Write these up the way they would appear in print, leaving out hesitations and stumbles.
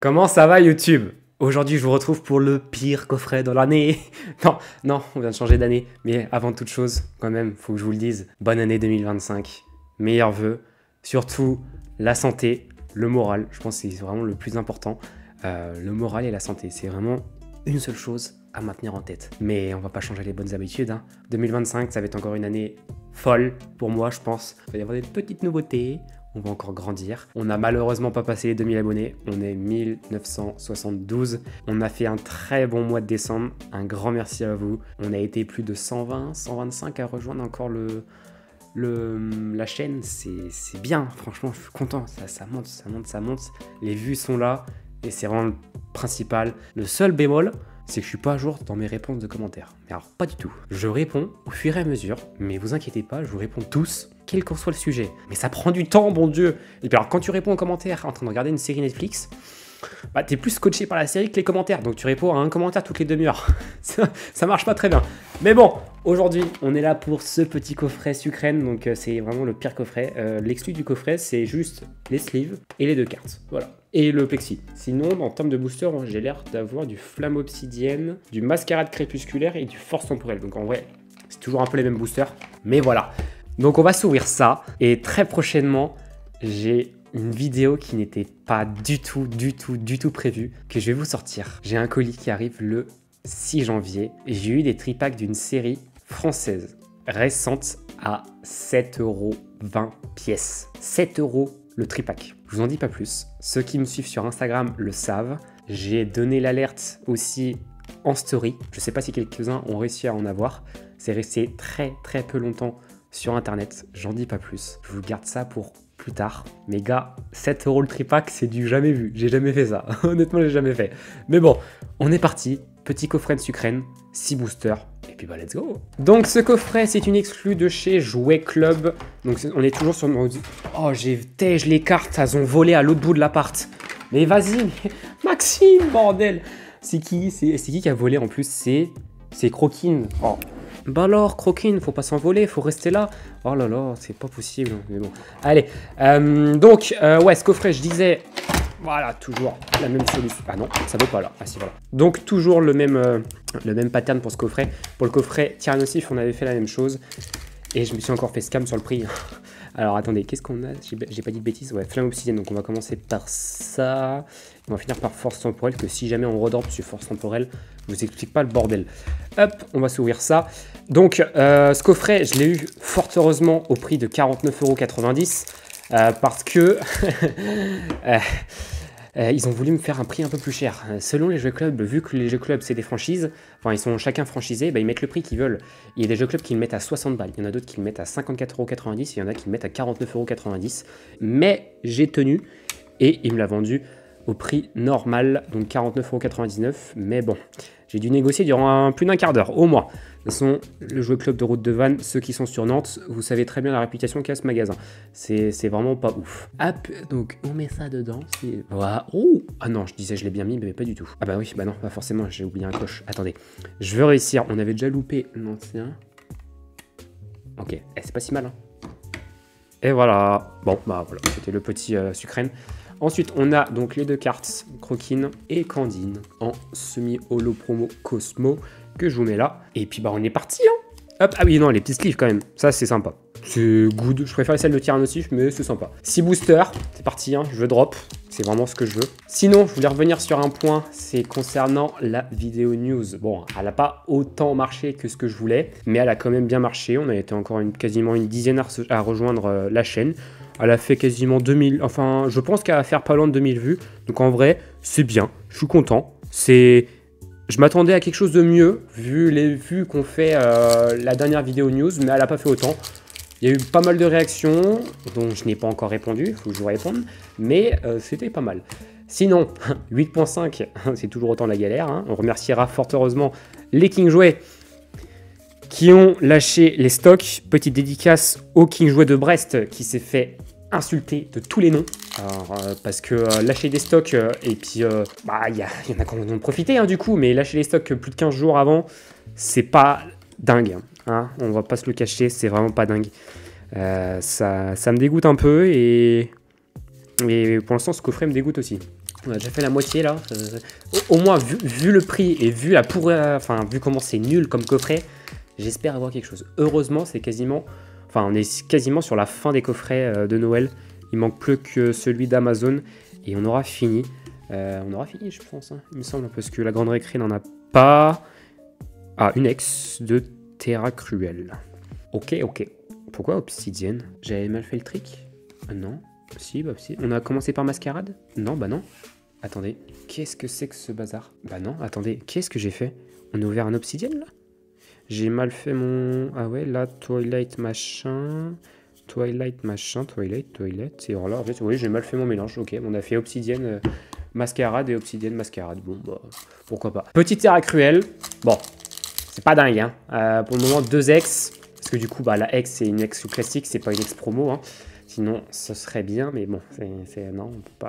Comment ça va YouTube? Aujourd'hui je vous retrouve pour le pire coffret de l'année. Non, on vient de changer d'année. Mais avant toute chose, quand même, faut que je vous le dise, bonne année 2025. Meilleurs vœux, surtout la santé, le moral. Je pense que c'est vraiment le plus important. Le moral et la santé, c'est vraiment une seule chose à maintenir en tête. Mais on va pas changer les bonnes habitudes. 2025, ça va être encore une année folle pour moi, je pense. Il va y avoir des petites nouveautés. On va encore grandir. On n'a malheureusement pas passé les 2000 abonnés. On est 1972. On a fait un très bon mois de décembre. Un grand merci à vous. On a été plus de 120, 125 à rejoindre encore la chaîne. C'est bien. Franchement, je suis content. Ça monte. Les vues sont là. Et c'est vraiment le principal. Le seul bémol, c'est que je suis pas à jour dans mes réponses de commentaires. Mais alors, pas du tout. Je réponds au fur et à mesure. Mais vous inquiétez pas, je vous réponds tous, quel qu'en soit le sujet. Mais ça prend du temps, bon Dieu. Et puis alors, quand tu réponds aux commentaires en train de regarder une série Netflix, bah, t'es plus scotché par la série que les commentaires. Donc tu réponds à un commentaire toutes les demi-heures. ça marche pas très bien. Mais bon, aujourd'hui, on est là pour ce petit coffret Sucrène. Donc c'est vraiment le pire coffret. L'exclu du coffret, c'est juste les sleeves et les deux cartes. Voilà. Et le plexi. Sinon, en termes de booster, j'ai l'air d'avoir du flamme obsidienne, du mascarade crépusculaire et du force temporelle. Donc en vrai, c'est toujours un peu les mêmes boosters. Mais voilà. Donc on va s'ouvrir ça. Et très prochainement, j'ai une vidéo qui n'était pas du tout prévue, que je vais vous sortir. J'ai un colis qui arrive le 6 janvier. J'ai eu des tripacks d'une série française récente à 7,20 € pièce. 7 € le tripack. Je vous en dis pas plus. Ceux qui me suivent sur Instagram le savent. J'ai donné l'alerte aussi en story. Je sais pas si quelques-uns ont réussi à en avoir. C'est resté très peu longtemps sur internet. J'en dis pas plus. Je vous garde ça pour plus tard. Mais gars, 7 € le tripack, c'est du jamais vu. J'ai jamais fait ça. Honnêtement, j'ai jamais fait. Mais bon, on est parti. Petit coffret de Sucrène, 6 boosters. Et puis bah let's go. Donc ce coffret, c'est une exclue de chez Jouet Club. Donc on est toujours sur... Oh, j'ai tège les cartes, elles ont volé à l'autre bout de l'appart. Mais vas-y, mais... Maxime, bordel. C'est qui a volé en plus? C'est Croquine. Oh. Bah alors, Croquine, faut pas s'envoler, faut rester là. Oh là là, c'est pas possible. Mais bon. Allez, ouais, ce coffret, je disais... Voilà, toujours la même solution. Ah non, ça vaut pas là. Ah si, voilà. Donc toujours le même pattern pour ce coffret. Pour le coffret Tyrannosif, on avait fait la même chose. Et je me suis encore fait scam sur le prix. Alors attendez, qu'est-ce qu'on a? J'ai pas dit de bêtises. Ouais, flamme obsidienne. Donc on va commencer par ça. On va finir par force temporelle. Que si jamais on redorme sur force temporelle, je vous explique pas le bordel. Hop, on va s'ouvrir ça. Donc ce coffret, je l'ai eu fort heureusement au prix de 49,90 €. Parce que ils ont voulu me faire un prix un peu plus cher. Selon les jeux clubs, vu que les jeux clubs c'est des franchises, enfin ils sont chacun franchisés, bah, ils mettent le prix qu'ils veulent. Il y a des jeux clubs qui le mettent à 60 balles, il y en a d'autres qui le mettent à 54,90 € et il y en a qui le mettent à 49,90 €. Mais j'ai tenu et il me l'a vendu au prix normal, donc 49,99 €. Mais bon, j'ai dû négocier durant plus d'un quart d'heure, au moins. De toute façon, le Jouet Club de Route de Vannes, ceux qui sont sur Nantes, vous savez très bien la réputation qu'a ce magasin. C'est vraiment pas ouf. Hop, donc on met ça dedans. Voilà. Oh, ah non, je disais je l'ai bien mis, mais pas du tout. Ah bah oui, bah non, pas forcément, j'ai oublié un coche. Attendez, je veux réussir. On avait déjà loupé l'ancien. Ok, c'est pas si mal. Et voilà. Bon, bah voilà, c'était le petit Sucrène. Ensuite, on a donc les deux cartes, Croquine et Candine, en semi-holo promo Cosmo, que je vous mets là. Et puis, bah, on est parti, Hop, ah oui, non, les petits sleeves quand même, ça, c'est sympa. C'est good, je préfère celle de Tyrannosif, mais c'est sympa. 6 boosters, c'est parti, je veux drop, c'est vraiment ce que je veux. Sinon, je voulais revenir sur un point, c'est concernant la vidéo news. Bon, elle n'a pas autant marché que ce que je voulais, mais elle a quand même bien marché. On a été encore quasiment une dizaine à rejoindre la chaîne. Elle a fait quasiment 2000, enfin, je pense qu'elle va faire pas loin de 2000 vues. Donc en vrai, c'est bien, je suis content. Je m'attendais à quelque chose de mieux, vu les vues qu'on fait la dernière vidéo news, mais elle n'a pas fait autant. Il y a eu pas mal de réactions, dont je n'ai pas encore répondu, il faut que je vous réponde, mais c'était pas mal. Sinon, 8.5, c'est toujours autant la galère. On remerciera fort heureusement les King Jouets qui ont lâché les stocks. Petite dédicace au King Jouet de Brest qui s'est fait insulter de tous les noms. Alors, parce que lâcher des stocks et puis bah il y en a qui en ont profité du coup, mais lâcher les stocks plus de 15 jours avant, c'est pas dingue. On va pas se le cacher, c'est vraiment pas dingue. Ça me dégoûte un peu et pour l'instant ce coffret me dégoûte aussi. On a déjà fait la moitié là. Au moins, vu le prix et vu la enfin, vu comment c'est nul comme coffret, j'espère avoir quelque chose. Heureusement, c'est quasiment... Enfin, on est quasiment sur la fin des coffrets de Noël. Il manque plus que celui d'Amazon et on aura fini. On aura fini, je pense, hein, il me semble, parce que la grande récré n'en a pas. Ah, une ex de Terra Cruel. Ok. Pourquoi Obsidienne? J'avais mal fait le trick? Non. Si, bah si. On a commencé par Mascarade? Non, bah non. Attendez, qu'est-ce que c'est que ce bazar? Bah non, attendez, qu'est-ce que j'ai fait? On a ouvert un Obsidienne, là? J'ai mal fait mon... Ah ouais, là, Twilight machin... Twilight. Et alors là, en fait, oui, j'ai mal fait mon mélange. Ok, on a fait Obsidienne Mascarade et Obsidienne Mascarade. Bon, bah, pourquoi pas. Petite Terra Cruel. Bon, c'est pas dingue, hein. Pour le moment, 2 ex. Parce que du coup, bah, la ex, c'est une ex classique, c'est pas une ex promo, hein. Sinon, ce serait bien, mais bon, non, on peut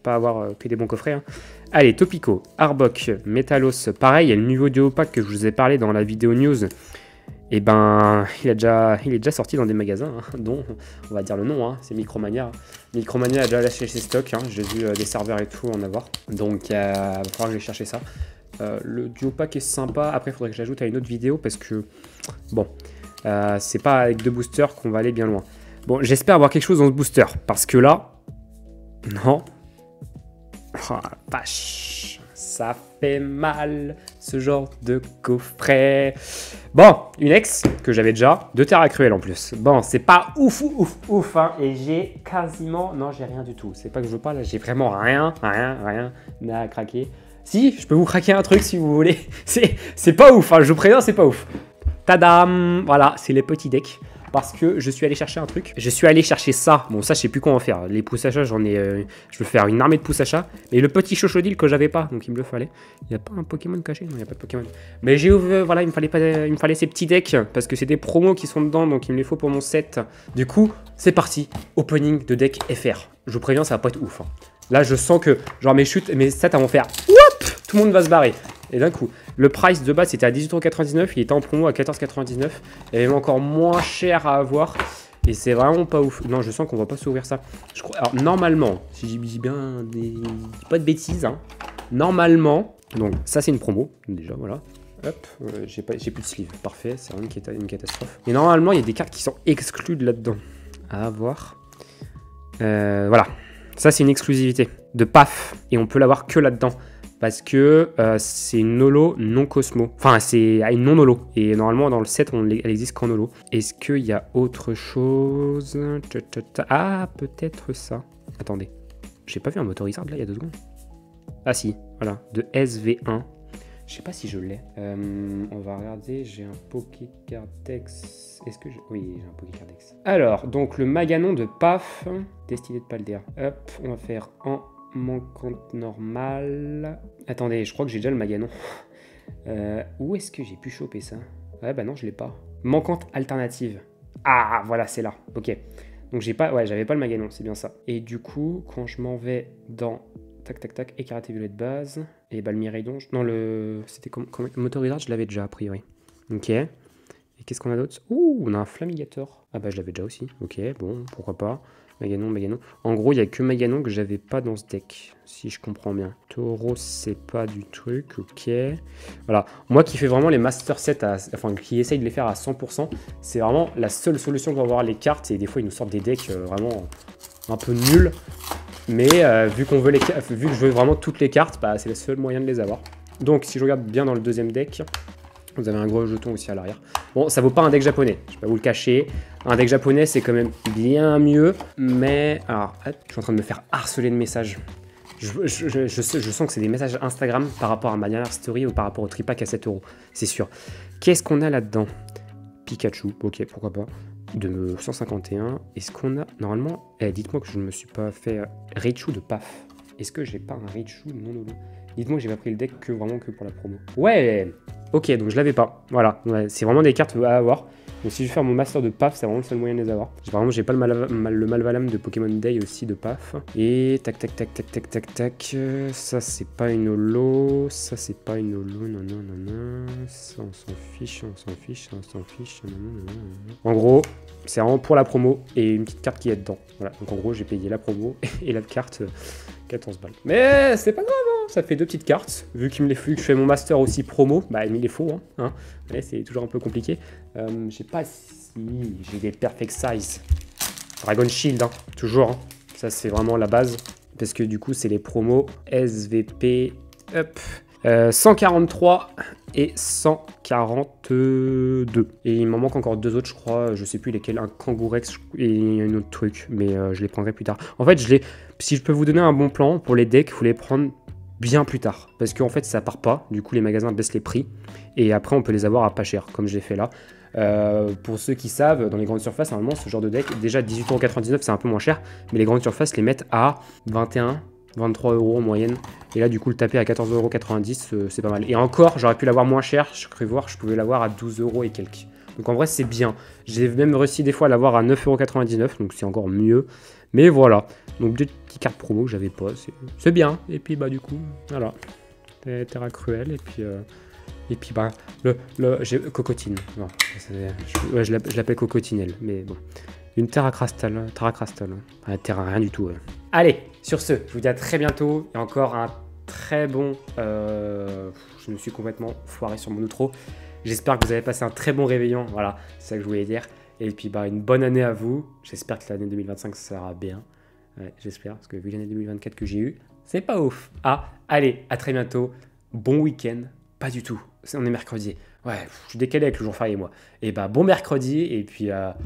pas avoir que des bons coffrets, hein. Allez, Topico, Arbok, Metalos, pareil, il y a le nouveau duo pack que je vous ai parlé dans la vidéo news. Et ben, il est déjà sorti dans des magasins, hein, dont, on va dire le nom, hein, c'est Micromania. Micromania a déjà lâché ses stocks, hein, j'ai vu des serveurs et tout en avoir. Donc, il va falloir que j'aille chercher ça. Le duo pack est sympa, après il faudrait que j'ajoute à une autre vidéo parce que, bon, c'est pas avec 2 boosters qu'on va aller bien loin. Bon, j'espère avoir quelque chose dans ce booster, parce que là, non. Oh la vache, ça fait mal, ce genre de coffret. Bon, une ex, que j'avais déjà, de Terra Cruel en plus. Bon, c'est pas ouf, hein, et j'ai quasiment... Non, j'ai rien du tout, c'est pas que je veux pas, là, j'ai vraiment rien à craquer. Si, je peux vous craquer un truc si vous voulez. C'est pas ouf, hein, je vous préviens, c'est pas ouf. Tadam! Voilà, c'est les petits decks. Parce que je suis allé chercher un truc. Je suis allé chercher ça. Bon, ça, je sais plus comment faire. Les pouces achats, j'en ai... je veux faire une armée de pouces achats. Mais le petit chochodile que j'avais pas, donc il me le fallait. Il n'y a pas un Pokémon caché? Non, il n'y a pas de Pokémon. Mais j'ai ouvert... Voilà, il me fallait ces petits decks. Parce que c'est des promos qui sont dedans, donc il me les faut pour mon set. Du coup, c'est parti. Opening de deck FR. Je vous préviens, ça va pas être ouf, hein. Là, je sens que, genre, mes stats vont faire... Whoop! Tout le monde va se barrer. Et d'un coup, le price de base c'était à 18,99 €, il était en promo à 14,99 €. Il y avait encore moins cher à avoir. Et c'est vraiment pas ouf. Non, je sens qu'on va pas s'ouvrir ça. Je crois... Alors, normalement, si j'ai bien pas de bêtises, hein. Normalement, donc ça c'est une promo, déjà, voilà. Hop, j'ai plus de sleeve. Parfait, c'est vraiment une catastrophe. Et normalement, il y a des cartes qui sont exclues de là-dedans. À voir. Voilà. Ça, c'est une exclusivité de PAF. Et on peut l'avoir que là-dedans. Parce que c'est une holo non Cosmo. Enfin, c'est une non holo. Et normalement, dans le set, elle existe qu'en holo. Est-ce qu'il y a autre chose? Ah, peut-être ça. Attendez. J'ai pas vu un Motorizard là il y a 2 secondes. Ah si, voilà. De SV1. Je sais pas si je l'ai. On va regarder. J'ai un Pokécardex. Est-ce que j'ai... Oui, j'ai un Pokécardex. Alors, donc le Maganon de PAF. Destiné de Paldea. Hop, on va faire en... manquante normale. Attendez, je crois que j'ai déjà le Maganon. Où est-ce que j'ai pu choper ça? Ouais, bah non, je l'ai pas. Manquante alternative. Ah, voilà, c'est là. Ok. Donc j'ai pas... Ouais, j'avais pas le Maganon, c'est bien ça. Et du coup, quand je m'en vais dans... Tac, écarté violet de base. Et bah le Miraidon... Non, le... C'était comme... Motorizard, je l'avais déjà, a priori. Ok. Et qu'est-ce qu'on a d'autre? Ouh, on a un Flamigator. Ah bah je l'avais déjà aussi. Ok, bon, pourquoi pas. Maganon. En gros, il n'y a que Maganon que j'avais pas dans ce deck, si je comprends bien. Tauros, c'est pas du truc, ok. Voilà, moi qui fais vraiment les master sets, enfin qui essaye de les faire à 100%, c'est vraiment la seule solution pour avoir les cartes. Et des fois, ils nous sortent des decks vraiment un peu nuls. Mais vu que je veux vraiment toutes les cartes, bah, c'est le seul moyen de les avoir. Donc, si je regarde bien dans le deuxième deck... Vous avez un gros jeton aussi à l'arrière. Bon, ça vaut pas un deck japonais, je vais pas vous le cacher. Un deck japonais, c'est quand même bien mieux. Mais, alors, hop, je suis en train de me faire harceler de messages. Je sens que c'est des messages Instagram par rapport à ma dernière story ou par rapport au tripack à 7 €. C'est sûr. Qu'est-ce qu'on a là-dedans? Pikachu, ok, pourquoi pas. De 151. Est-ce qu'on a, normalement... dites-moi que je ne me suis pas fait Raichu de PAF. Est-ce que j'ai pas un Raichu non holo? Dites-moi que j'ai pas pris le deck vraiment que pour la promo. Ouais. Ok, donc je l'avais pas. Voilà, ouais, c'est vraiment des cartes à avoir. Donc si je veux faire mon master de PAF, c'est vraiment le seul moyen de les avoir. J'ai pas le Malvalam de Pokémon Day aussi de PAF. Et tac tac tac tac tac tac tac. Ça c'est pas une holo. Ça c'est pas une holo. Non non non non. Ça on s'en fiche, on s'en fiche, on s'en fiche. Non, non, non, non. En gros, c'est vraiment pour la promo et une petite carte qui est dedans. Voilà. Donc en gros, j'ai payé la promo et la carte 14 balles. Mais c'est pas grave, hein. Ça fait 2 petites cartes. Vu qu'il me les faut, que je fais mon master aussi promo, bah il me les faut. Hein. Ouais, c'est toujours un peu compliqué. Je sais pas si j'ai des perfect size. Dragon Shield, hein. Toujours. Hein. Ça c'est vraiment la base. Parce que du coup, c'est les promos SVP. Hop. 143 et 142. Et il m'en manque encore 2 autres, je crois. Je sais plus lesquels. Un Kangourex et un autre truc. Mais je les prendrai plus tard. En fait, si je peux vous donner un bon plan pour les decks, vous les prendre bien plus tard. Parce qu'en fait, ça part pas. Du coup, les magasins baissent les prix. Et après, on peut les avoir à pas cher, comme j'ai fait là. Pour ceux qui savent, dans les grandes surfaces, normalement, ce genre de deck, déjà 18,99 €, c'est un peu moins cher. Mais les grandes surfaces les mettent à 21, 23 € en moyenne. Et là, du coup, le taper à 14,90 €, c'est pas mal. Et encore, j'aurais pu l'avoir moins cher. Je cru voir, je pouvais l'avoir à 12 € et quelques. Donc en vrai, c'est bien. J'ai même réussi des fois à l'avoir à 9,99 €, donc c'est encore mieux. Mais voilà. Donc des petites cartes promo que j'avais pas. C'est bien. Et puis, bah, du coup, voilà. Terra Cruel. Et puis, bah, j'ai Cocotine. Non, je l'appelle Cocotinelle, mais bon. Une Terra Crystal. Hein. Terra, rien du tout. Ouais. Allez, sur ce, je vous dis à très bientôt. Et encore un très bon... je me suis complètement foiré sur mon outro. J'espère que vous avez passé un très bon réveillon. Voilà, c'est ça que je voulais dire. Et puis, bah, une bonne année à vous. J'espère que l'année 2025 sera bien. Ouais, j'espère, parce que vu l'année 2024 que j'ai eue, c'est pas ouf. Ah, allez, à très bientôt. Bon week-end. Pas du tout. On est mercredi. Ouais, je suis décalé avec le jour férié, moi. Et bah, bon mercredi. Et puis, à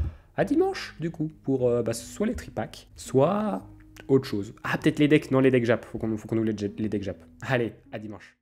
dimanche, du coup, pour soit les tripacks, soit autre chose. Ah, peut-être les decks. Non, les decks Jap. Faut qu'on ouvre les decks Jap. Allez, à dimanche.